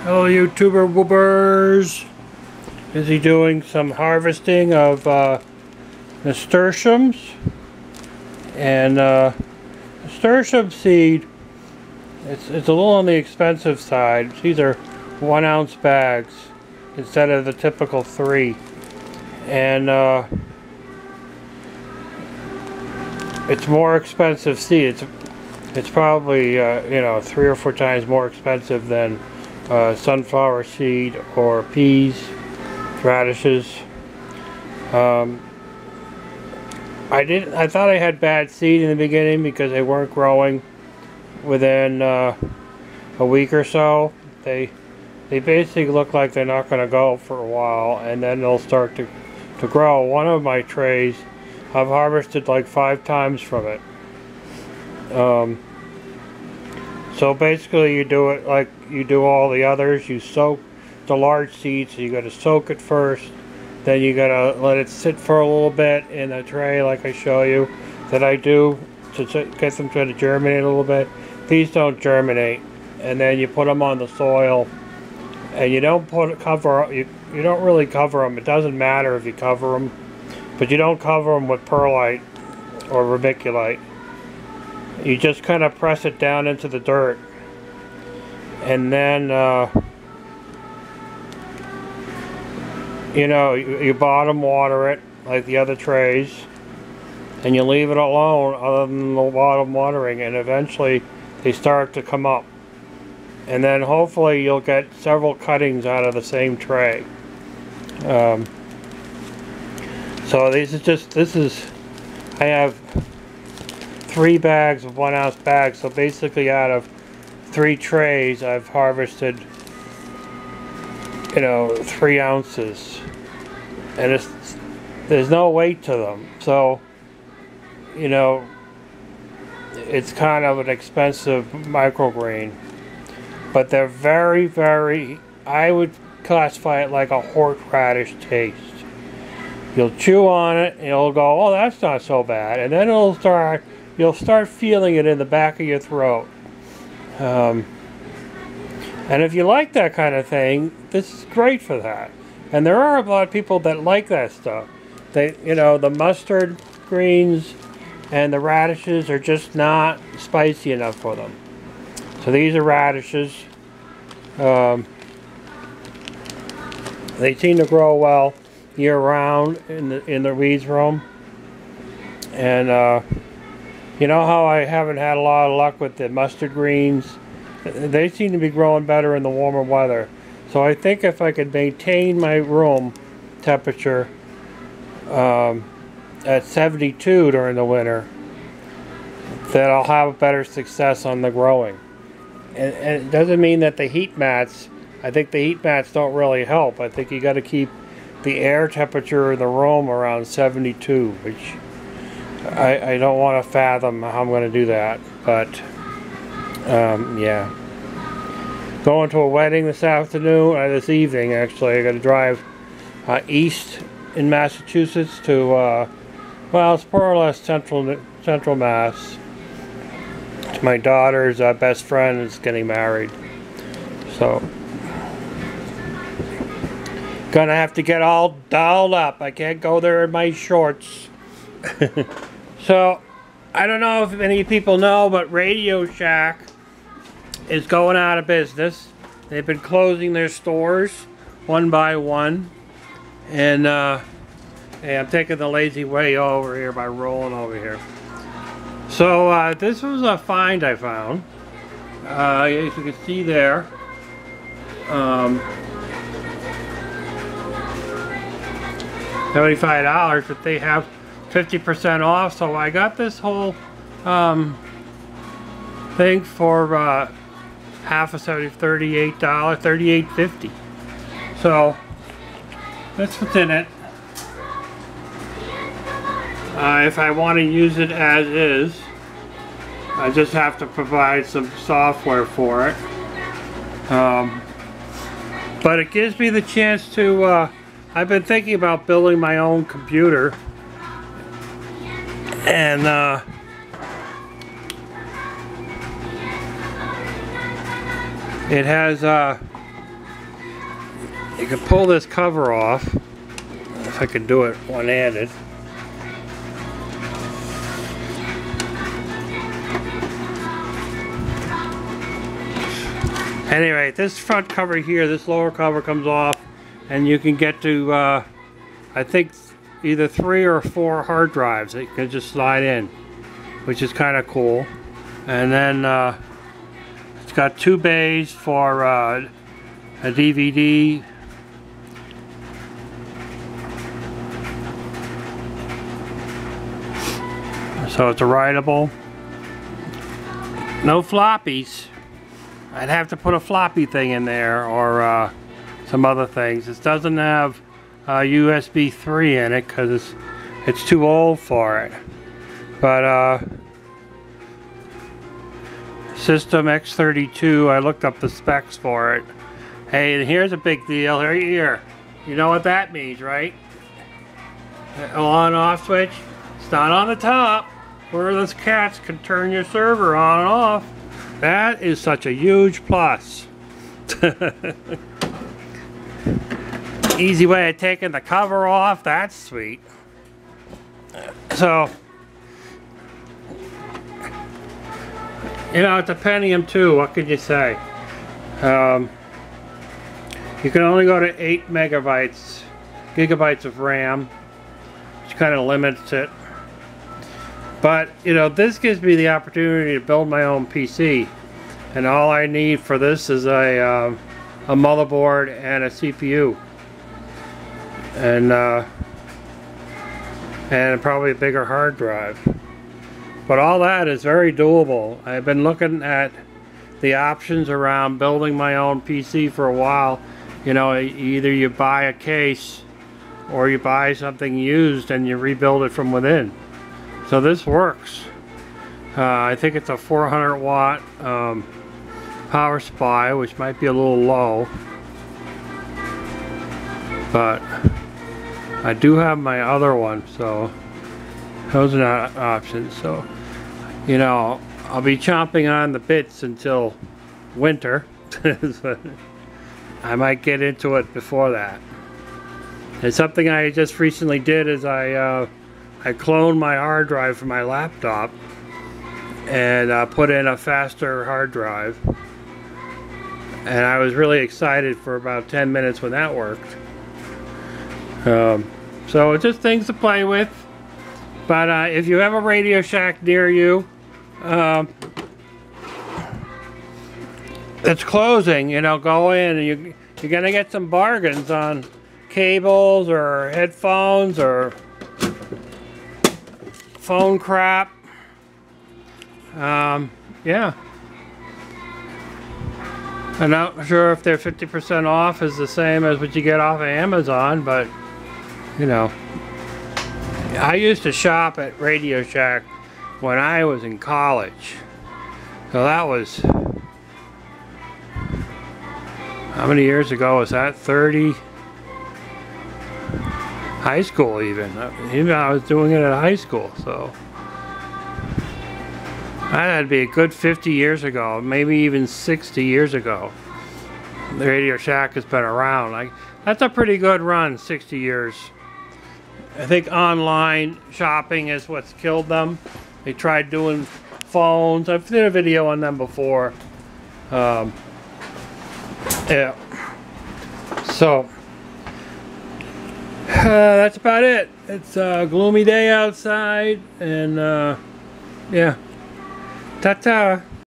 Hello YouTuber woobers. Busy doing some harvesting of nasturtiums. And nasturtium seed, it's a little on the expensive side. These are 1 ounce bags instead of the typical 3. And it's more expensive seed. It's probably 3 or 4 times more expensive than sunflower seed or peas, radishes. I thought I had bad seed in the beginning because they weren't growing within a week or so. They basically look like they're not going to go for a while, and then they'll start to grow. One of my trays, I've harvested like 5 times from it. So basically you do it like you do all the others. You soak the large seeds, so you got to soak it first, then you got to let it sit for a little bit in a tray like I show you that I do to get them to germinate a little bit. These don't germinate, and then you put them on the soil, and you don't you don't really cover them. It doesn't matter if you cover them, but you don't cover them with perlite or vermiculite. You just kind of press it down into the dirt, and then you bottom water it like the other trays, and you leave it alone other than the bottom watering, and eventually they start to come up, and then hopefully you'll get several cuttings out of the same tray. So I have 3 bags of 1 ounce bags, so basically out of 3 trays I've harvested 3 ounces, and there's no weight to them, so it's kind of an expensive microgreen, but they're very, very, I would classify it like a horseradish taste. You'll chew on it and you'll go, oh, that's not so bad, and then you'll start feeling it in the back of your throat. And if you like that kind of thing, this is great for that. And there are a lot of people that like that stuff. The mustard greens and the radishes are just not spicy enough for them. So these are radishes. They seem to grow well year round in the weeds room. And you know how I haven't had a lot of luck with the mustard greens? They seem to be growing better in the warmer weather. So I think if I could maintain my room temperature at 72 during the winter, that I'll have better success on the growing. And it doesn't mean that the heat mats, I think the heat mats don't really help. I think you got to keep the air temperature in the room around 72, which I don't want to fathom how I'm going to do that, but yeah. Going to a wedding this evening actually. I got to drive east in Massachusetts to, well, it's more or less central Mass. To my daughter's best friend is getting married, so gonna have to get all dolled up. I can't go there in my shorts. So, I don't know if many people know, but Radio Shack is going out of business. They've been closing their stores one by one. And hey, I'm taking the lazy way over here by rolling over here. So, this was a find I found. As you can see there. $75, but they have 50% off, so I got this whole thing for half of $38, $38.50. So that's what's in it. If I want to use it as is, I just have to provide some software for it. But it gives me the chance to I've been thinking about building my own computer, and it has you can pull this cover off, if I can do it one-handed. Anyway, this front cover here, this lower cover comes off, and you can get to, I think, either 3 or 4 hard drives that you can just slide in, which is kind of cool. And then it's got 2 bays for a DVD. So it's a writable. No floppies. I'd have to put a floppy thing in there, or some other things. It doesn't have USB 3 in it because it's too old for it. But System X32, I looked up the specs for it. Hey, and here's a big deal right here. You know what that means, right? On-off switch. It's not on the top where those cats can turn your server on and off. That is such a huge plus. Easy way of taking the cover off. That's sweet. So, you know, it's a Pentium 2. What could you say? You can only go to 8 gigabytes of RAM, which kind of limits it. But, you know, this gives me the opportunity to build my own PC. And all I need for this is a motherboard and a CPU. And probably a bigger hard drive. But all that is very doable. I've been looking at the options around building my own PC for a while. You know, either you buy a case or you buy something used and you rebuild it from within. So this works. I think it's a 400 watt power supply, which might be a little low, but I do have my other one, so those are not options. So, you know, I'll be chomping on the bits until winter. I might get into it before that. And something I just recently did is I cloned my hard drive from my laptop and put in a faster hard drive. And I was really excited for about 10 minutes when that worked. So it's just things to play with. But if you have a Radio Shack near you, it's closing, you know, go in and you're going to get some bargains on cables or headphones or phone crap. Yeah. I'm not sure if their 50% off is the same as what you get off of Amazon, but you know, I used to shop at Radio Shack when I was in college. So that was, how many years ago was that? 30? High school even. Even I was doing it at high school, so that had to be a good 50 years ago, maybe even 60 years ago. The Radio Shack has been around. Like, that's a pretty good run, 60 years. I think online shopping is what's killed them. They tried doing phones. I've did a video on them before. Yeah. So that's about it. It's a gloomy day outside, and yeah. Ta-ta.